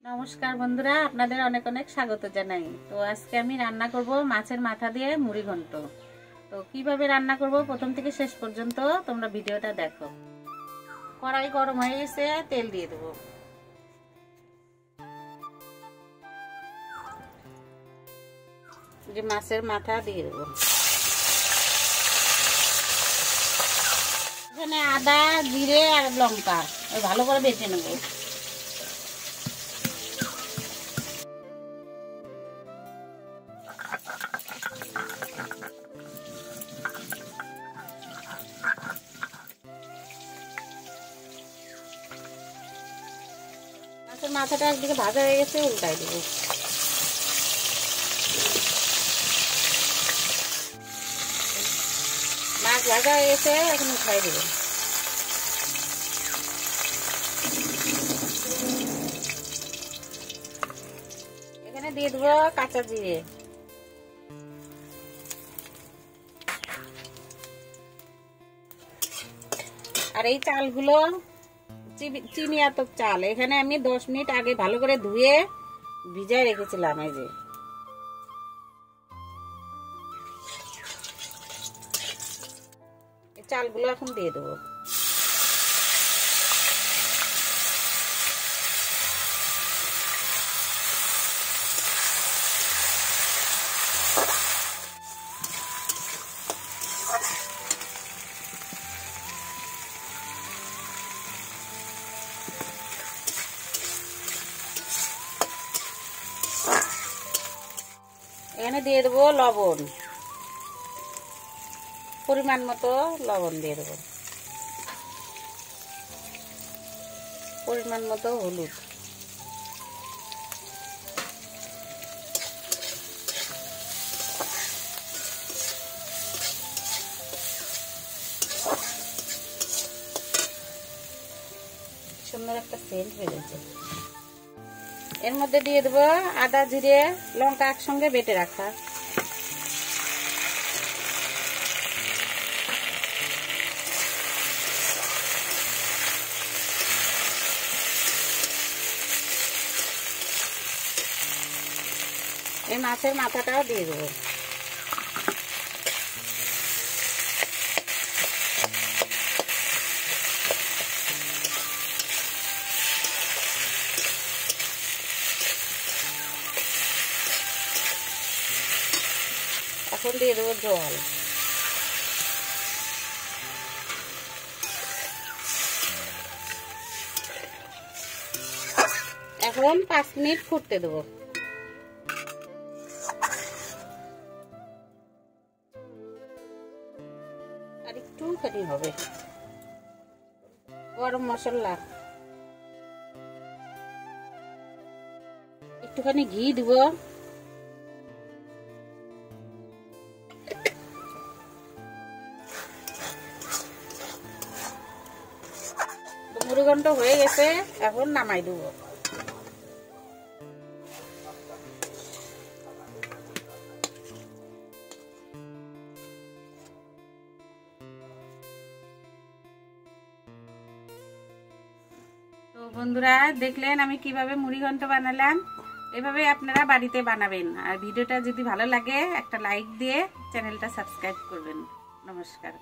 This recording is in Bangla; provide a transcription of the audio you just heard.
নমস্কার বন্ধুরা, আপনাদের অনেক অনেক স্বাগত জানাই। তো আজকে আমি রান্না করব মাছের মাথা দিয়ে মুড়ি ঘন্ট। তো কিভাবে রান্না করব প্রথম থেকে শেষ পর্যন্ত তোমরা ভিডিওটা দেখো। কড়াই গরম হয়ে গেছে, তেল দিয়ে দেবো। যে মাছের মাথা দিয়ে দেবো। এখানে আদা, জিরে আর লঙ্কা ভালো করে বেটে নেব। মাছের মাথাটা একদিকে ভাজা হয়ে গেছে, উল্টাই দেবো। মাছ ভাজা হয়ে গেছে, এখন উঠাই দেবো। এখানে দিয়ে দেবো কাঁচা জিরে, আর এই চালগুলো চিনি আতপ চাল। এখানে আমি 10 মিনিট আগে ভালো করে ধুয়ে ভিজায় রেখেছিলাম। এই যে এই চালগুলো এখন দিয়ে দেবো। এখানে দিয়ে দেবো লবণ, পরিমাণ মতো লবণ দিয়ে দেবো, পরিমাণ মতো হলুদ, সুন্দর একটা সেন্ট বেরিয়েছে। এর মধ্যে দিয়ে দেবো আদা, জিরে, লঙ্কা একসঙ্গে বেটে রাখা। এই মাছের মাথাটাও দিয়ে দেবো। এখন দিয়ে দেবো জল। এখন 5 মিনিট ফুটতে দেবো। আর একটুখানি হবে। গরম মশলা, একটুখানি ঘি দিব। মুড়ি ঘন্ট হয়ে গেছে, এখন নামাই দেবো। তো বন্ধুরা, দেখলেন আমি কিভাবে মুড়ি ঘন্ট বানালাম। এভাবে আপনারা বাড়িতে বানাবেন। আর ভিডিওটা যদি ভালো লাগে একটা লাইক দিয়ে চ্যানেলটা সাবস্ক্রাইব করবেন। নমস্কার।